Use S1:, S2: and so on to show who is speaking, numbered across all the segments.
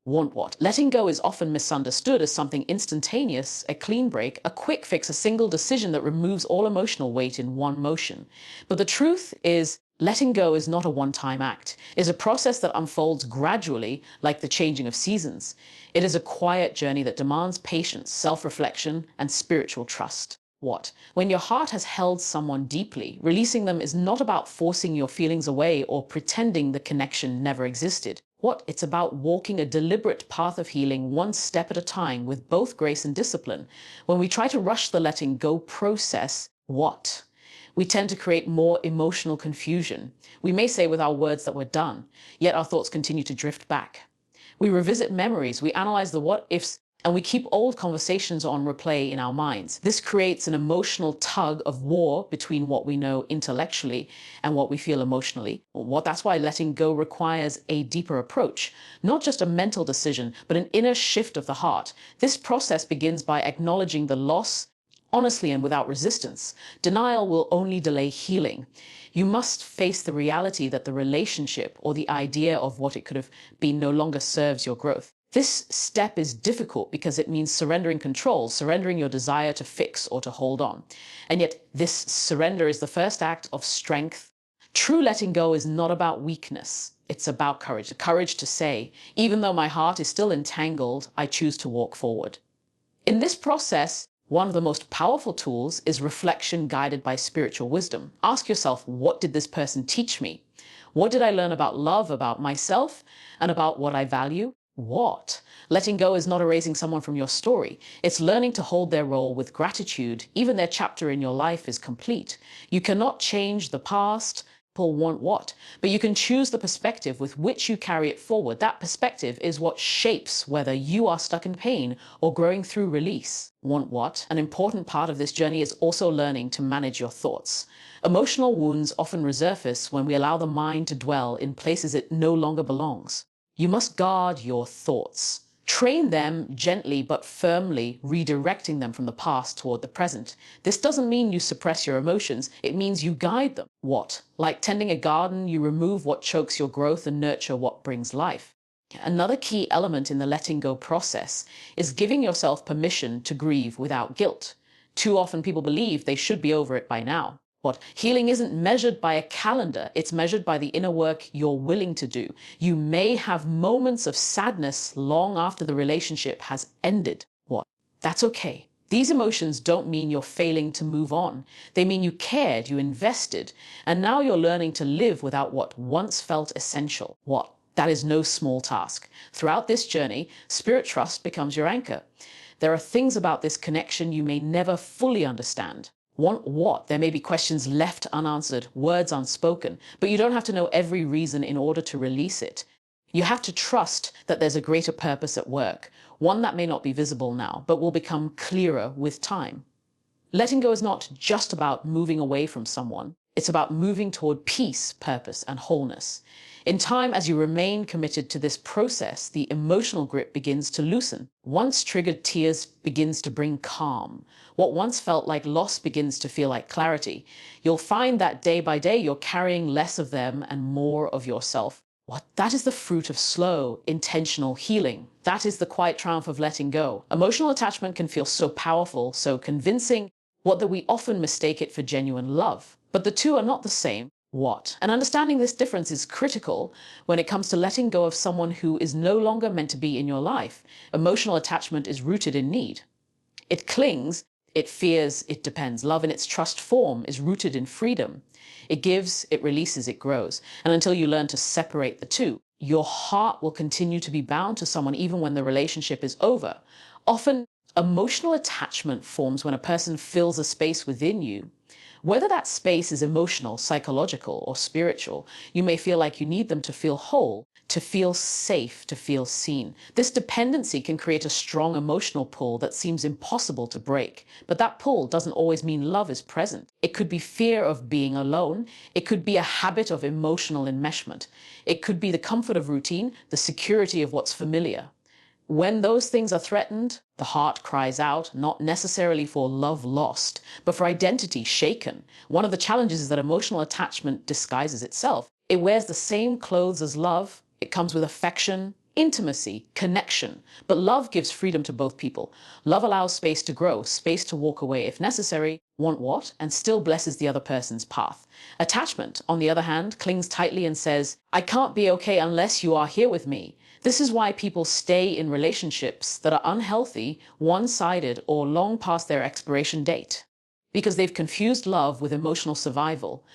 S1: Want what? Letting go is often misunderstood as something instantaneous, a clean break, a quick fix, a single decision that removes all emotional weight in one motion. But the truth is, letting go is not a one-time act. It is a process that unfolds gradually, like the changing of seasons. It is a quiet journey that demands patience, self-reflection, and spiritual trust. What? When your heart has held someone deeply, releasing them is not about forcing your feelings away or pretending the connection never existed. What? It's about walking a deliberate path of healing one step at a time with both grace and discipline. When we try to rush the letting go process, what? We tend to create more emotional confusion. We may say with our words that we're done, yet our thoughts continue to drift back. We revisit memories, we analyze the what ifs, and we keep old conversations on replay in our minds. This creates an emotional tug of war between what we know intellectually and what we feel emotionally. That's why letting go requires a deeper approach, not just a mental decision, but an inner shift of the heart. This process begins by acknowledging the loss honestly and without resistance. Denial will only delay healing. You must face the reality that the relationship or the idea of what it could have been no longer serves your growth. This step is difficult because it means surrendering control, surrendering your desire to fix or to hold on. And yet this surrender is the first act of strength. True letting go is not about weakness. It's about courage. The courage to say, even though my heart is still entangled, I choose to walk forward. In this process, one of the most powerful tools is reflection guided by spiritual wisdom. Ask yourself, what did this person teach me? What did I learn about love, about myself, and about what I value? What? Letting go is not erasing someone from your story. It's learning to hold their role with gratitude. Even their chapter in your life is complete. You cannot change the past. People want what? But you can choose the perspective with which you carry it forward. That perspective is what shapes whether you are stuck in pain or growing through release. Want what? An important part of this journey is also learning to manage your thoughts. Emotional wounds often resurface when we allow the mind to dwell in places it no longer belongs. You must guard your thoughts. Train them gently but firmly, redirecting them from the past toward the present. This doesn't mean you suppress your emotions, it means you guide them. What? Like tending a garden, you remove what chokes your growth and nurture what brings life. Another key element in the letting go process is giving yourself permission to grieve without guilt. Too often people believe they should be over it by now. What? Healing isn't measured by a calendar, it's measured by the inner work you're willing to do. You may have moments of sadness long after the relationship has ended. What? That's okay. These emotions don't mean you're failing to move on. They mean you cared, you invested, and now you're learning to live without what once felt essential. What? That is no small task. Throughout this journey, spirit trust becomes your anchor. There are things about this connection you may never fully understand. Want what? There may be questions left unanswered, words unspoken, but you don't have to know every reason in order to release it. You have to trust that there's a greater purpose at work, one that may not be visible now, but will become clearer with time. Letting go is not just about moving away from someone. It's about moving toward peace, purpose, and wholeness. In time, as you remain committed to this process, the emotional grip begins to loosen. Once triggered tears begins to bring calm. What once felt like loss begins to feel like clarity. You'll find that day by day, you're carrying less of them and more of yourself. What? That is the fruit of slow, intentional healing. That is the quiet triumph of letting go. Emotional attachment can feel so powerful, so convincing, that we often mistake it for genuine love. But the two are not the same. What? And understanding this difference is critical when it comes to letting go of someone who is no longer meant to be in your life. Emotional attachment is rooted in need. It clings, it fears, it depends. Love in its trust form is rooted in freedom. It gives, it releases, it grows. And until you learn to separate the two, your heart will continue to be bound to someone even when the relationship is over. Often, emotional attachment forms when a person fills a space within you. Whether that space is emotional, psychological, or spiritual, you may feel like you need them to feel whole, to feel safe, to feel seen. This dependency can create a strong emotional pull that seems impossible to break. But that pull doesn't always mean love is present. It could be fear of being alone. It could be a habit of emotional enmeshment. It could be the comfort of routine, the security of what's familiar. When those things are threatened, the heart cries out, not necessarily for love lost, but for identity shaken. One of the challenges is that emotional attachment disguises itself. It wears the same clothes as love. It comes with affection, intimacy, connection. But love gives freedom to both people. Love allows space to grow, space to walk away if necessary, want what, and still blesses the other person's path. Attachment, on the other hand, clings tightly and says, I can't be okay unless you are here with me. This is why people stay in relationships that are unhealthy, one-sided, or long past their expiration date. Because they've confused love with emotional survival.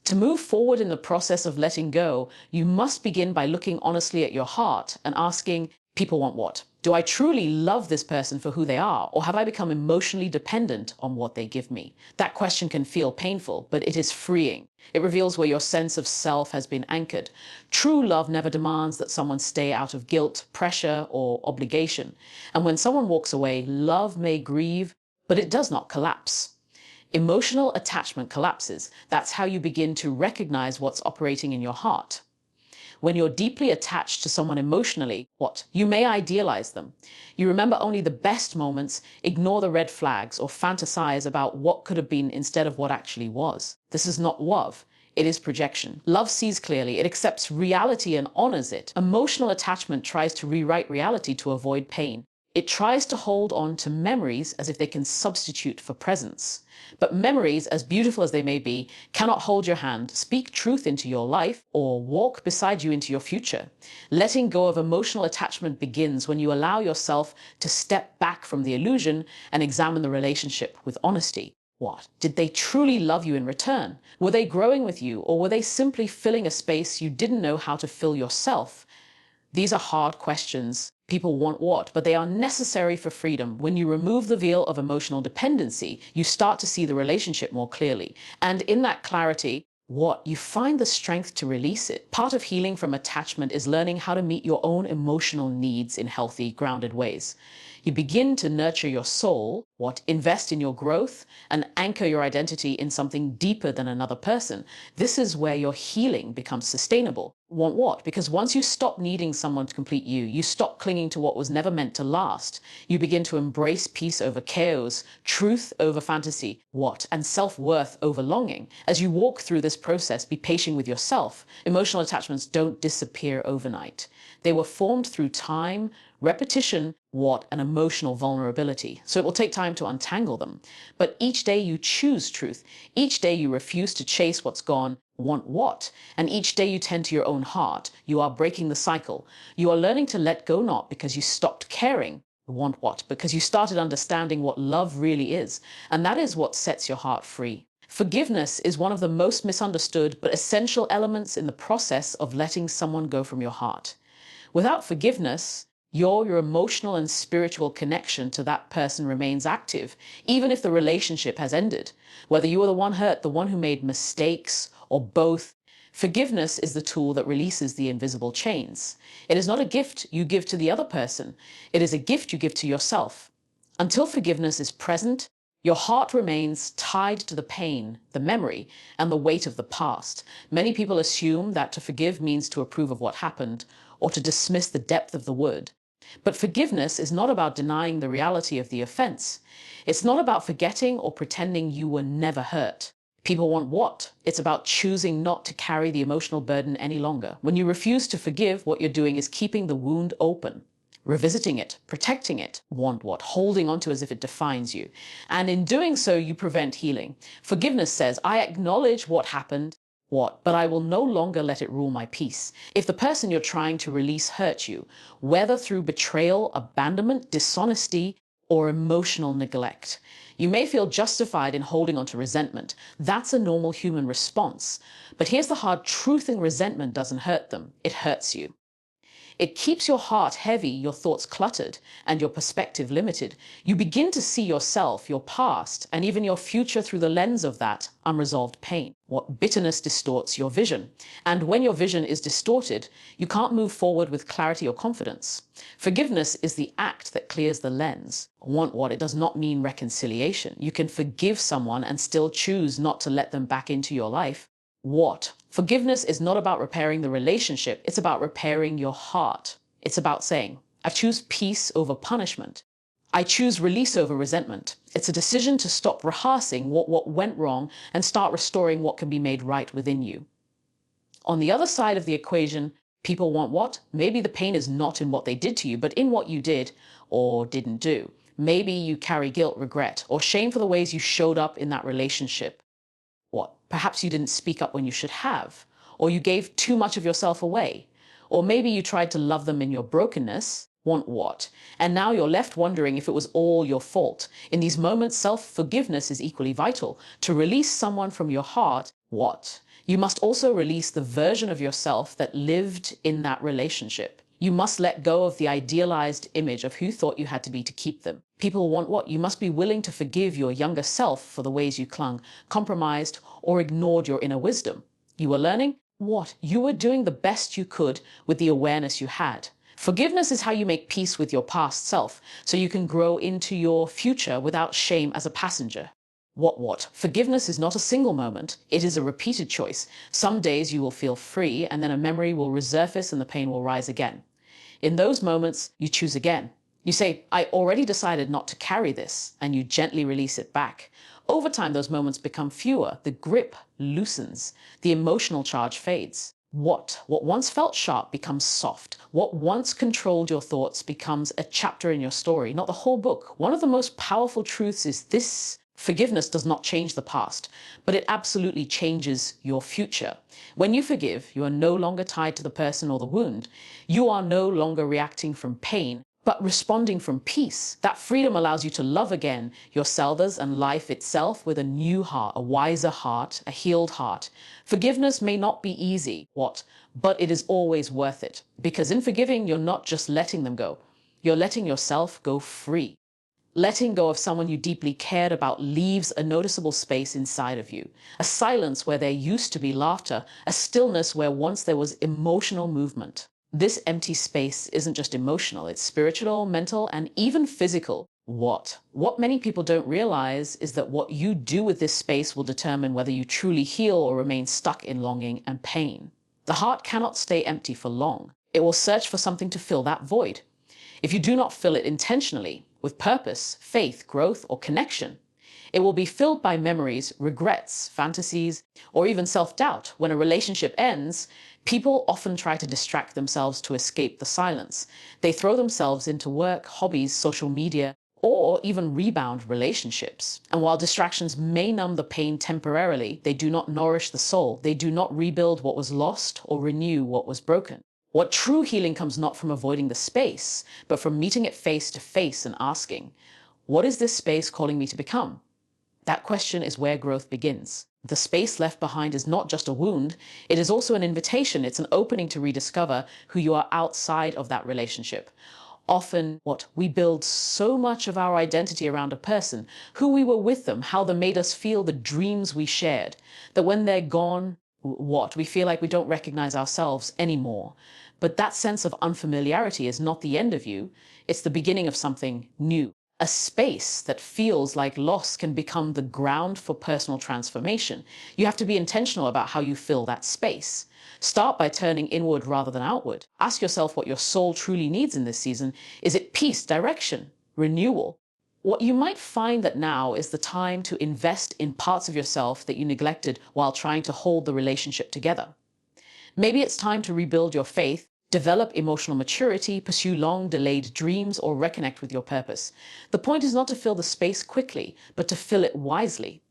S1: To move forward in the process of letting go, you must begin by looking honestly at your heart and asking, people want what? Do I truly love this person for who they are, or have I become emotionally dependent on what they give me? That question can feel painful, but it is freeing. It reveals where your sense of self has been anchored. True love never demands that someone stay out of guilt, pressure, or obligation. And when someone walks away, love may grieve, but it does not collapse. Emotional attachment collapses. That's how you begin to recognize what's operating in your heart. When you're deeply attached to someone emotionally, what? You may idealize them. You remember only the best moments, ignore the red flags, or fantasize about what could have been instead of what actually was. This is not love. It is projection. Love sees clearly. It accepts reality and honors it. Emotional attachment tries to rewrite reality to avoid pain. It tries to hold on to memories as if they can substitute for presence. But memories, as beautiful as they may be, cannot hold your hand, speak truth into your life, or walk beside you into your future. Letting go of emotional attachment begins when you allow yourself to step back from the illusion and examine the relationship with honesty. What? Did they truly love you in return? Were they growing with you, or were they simply filling a space you didn't know how to fill yourself? These are hard questions. People want what, but they are necessary for freedom. When you remove the veil of emotional dependency, you start to see the relationship more clearly. And in that clarity, what? You find the strength to release it. Part of healing from attachment is learning how to meet your own emotional needs in healthy, grounded ways. You begin to nurture your soul, what? Invest in your growth, and anchor your identity in something deeper than another person. This is where your healing becomes sustainable. Want what? Because once you stop needing someone to complete you, you stop clinging to what was never meant to last. You begin to embrace peace over chaos, truth over fantasy, what? And self-worth over longing. As you walk through this process, be patient with yourself. Emotional attachments don't disappear overnight. They were formed through time, repetition, what? And emotional vulnerability. So it will take time to untangle them. But each day you choose truth. Each day you refuse to chase what's gone, want what? And each day you tend to your own heart. You are breaking the cycle. You are learning to let go, not because you stopped caring, want what? Because you started understanding what love really is. And that is what sets your heart free. Forgiveness is one of the most misunderstood but essential elements in the process of letting someone go from your heart. Without forgiveness, your emotional and spiritual connection to that person remains active, even if the relationship has ended. Whether you are the one hurt, the one who made mistakes, or both, forgiveness is the tool that releases the invisible chains. It is not a gift you give to the other person. It is a gift you give to yourself. Until forgiveness is present, your heart remains tied to the pain, the memory, and the weight of the past. Many people assume that to forgive means to approve of what happened, or to dismiss the depth of the wound. But forgiveness is not about denying the reality of the offense. It's not about forgetting or pretending you were never hurt. People want what? It's about choosing not to carry the emotional burden any longer. When you refuse to forgive, what you're doing is keeping the wound open, revisiting it, protecting it, want what? Holding onto as if it defines you. And in doing so, you prevent healing. Forgiveness says, I acknowledge what happened, what? But I will no longer let it rule my peace. If the person you're trying to release hurt you, whether through betrayal, abandonment, dishonesty, or emotional neglect, you may feel justified in holding on to resentment. That's a normal human response. But here's the hard truth: resentment doesn't hurt them. It hurts you. It keeps your heart heavy, your thoughts cluttered, and your perspective limited. You begin to see yourself, your past, and even your future through the lens of that unresolved pain. What? Bitterness distorts your vision. And when your vision is distorted, you can't move forward with clarity or confidence. Forgiveness is the act that clears the lens. Want what? It does not mean reconciliation. You can forgive someone and still choose not to let them back into your life. What? Forgiveness is not about repairing the relationship. It's about repairing your heart. It's about saying, I choose peace over punishment. I choose release over resentment. It's a decision to stop rehearsing what went wrong and start restoring what can be made right within you. On the other side of the equation, People want what? Maybe the pain is not in what they did to you, but in what you did or didn't do. Maybe you carry guilt, regret, or shame for the ways you showed up in that relationship. What? Perhaps you didn't speak up when you should have, or you gave too much of yourself away, or maybe you tried to love them in your brokenness. Want what? And now you're left wondering if it was all your fault. In these moments, self-forgiveness is equally vital. To release someone from your heart, what? You must also release the version of yourself that lived in that relationship. You must let go of the idealized image of who thought you had to be to keep them. People want what? You must be willing to forgive your younger self for the ways you clung, compromised, or ignored your inner wisdom. You were learning what? You were doing the best you could with the awareness you had. Forgiveness is how you make peace with your past self, so you can grow into your future without shame as a passenger. What? Forgiveness is not a single moment. It is a repeated choice. Some days you will feel free, and then a memory will resurface and the pain will rise again. In those moments, you choose again. You say, I already decided not to carry this, and you gently release it back. Over time, those moments become fewer. The grip loosens. The emotional charge fades. What once felt sharp becomes soft. What once controlled your thoughts becomes a chapter in your story, not the whole book. One of the most powerful truths is this: forgiveness does not change the past, but it absolutely changes your future. When you forgive, you are no longer tied to the person or the wound. You are no longer reacting from pain, but responding from peace. That freedom allows you to love again yourselves and life itself with a new heart, a wiser heart, a healed heart. Forgiveness may not be easy, but it is always worth it. Because in forgiving, you're not just letting them go. You're letting yourself go free. Letting go of someone you deeply cared about leaves a noticeable space inside of you, a silence where there used to be laughter, a stillness where once there was emotional movement. This empty space isn't just emotional, it's spiritual, mental, and even physical. What many people don't realize is that what you do with this space will determine whether you truly heal or remain stuck in longing and pain. The heart cannot stay empty for long. It will search for something to fill that void. If you do not fill it intentionally, with purpose, faith, growth, or connection, it will be filled by memories, regrets, fantasies, or even self-doubt. When a relationship ends, people often try to distract themselves to escape the silence. They throw themselves into work, hobbies, social media, or even rebound relationships. And while distractions may numb the pain temporarily, they do not nourish the soul. They do not rebuild what was lost or renew what was broken. What true healing comes not from avoiding the space, but from meeting it face to face and asking, what is this space calling me to become? That question is where growth begins. The space left behind is not just a wound, it is also an invitation. It's an opening to rediscover who you are outside of that relationship. Often, we build so much of our identity around a person, who we were with them, how they made us feel, the dreams we shared, that when they're gone, we feel like we don't recognize ourselves anymore. But that sense of unfamiliarity is not the end of you. It's the beginning of something new. A space that feels like loss can become the ground for personal transformation. You have to be intentional about how you fill that space. Start by turning inward rather than outward. Ask yourself what your soul truly needs in this season. Is it peace, direction, renewal? What you might find that now is the time to invest in parts of yourself that you neglected while trying to hold the relationship together. Maybe it's time to rebuild your faith, develop emotional maturity, pursue long-delayed dreams, or reconnect with your purpose. The point is not to fill the space quickly, but to fill it wisely.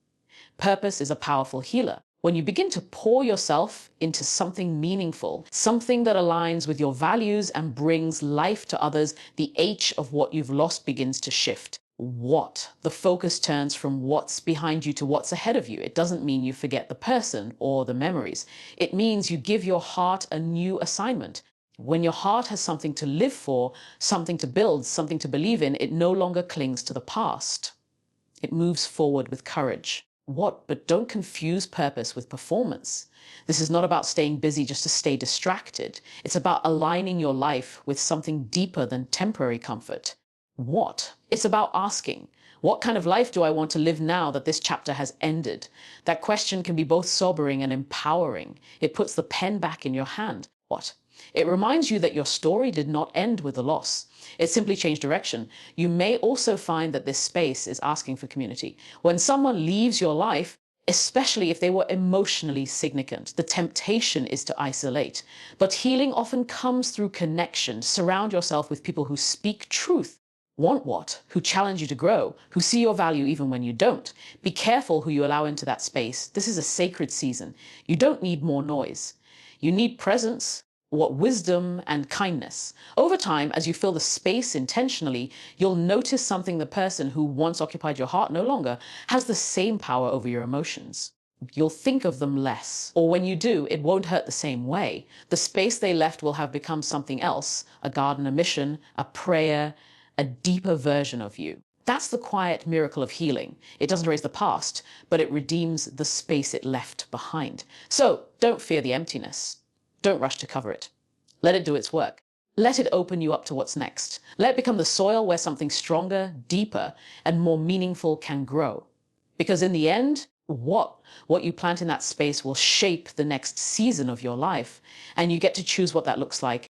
S1: Purpose is a powerful healer. When you begin to pour yourself into something meaningful, something that aligns with your values and brings life to others, the H of what you've lost begins to shift. The focus turns from what's behind you to what's ahead of you. It doesn't mean you forget the person or the memories. It means you give your heart a new assignment. When your heart has something to live for, something to build, something to believe in, it no longer clings to the past. It moves forward with courage. But don't confuse purpose with performance. This is not about staying busy just to stay distracted. It's about aligning your life with something deeper than temporary comfort. It's about asking, what kind of life do I want to live now that this chapter has ended? That question can be both sobering and empowering. It puts the pen back in your hand. It reminds you that your story did not end with the loss. It simply changed direction. You may also find that this space is asking for community. When someone leaves your life, especially if they were emotionally significant. The temptation is to isolate, but healing often comes through connection. Surround yourself with people who speak truth, want what, who challenge you to grow, who see your value even when you don't. Be careful who you allow into that space. This is a sacred season. You don't need more noise. You need presence, wisdom and kindness. Over time, as you fill the space intentionally, you'll notice something. The person who once occupied your heart no longer has the same power over your emotions. You'll think of them less, or when you do, it won't hurt the same way. The space they left will have become something else, a garden, a mission, a prayer, a deeper version of you. That's the quiet miracle of healing. It doesn't erase the past, but it redeems the space it left behind. So don't fear the emptiness. Don't rush to cover it. Let it do its work. Let it open you up to what's next. Let it become the soil where something stronger, deeper, and more meaningful can grow. Because in the end, what you plant in that space will shape the next season of your life, and you get to choose what that looks like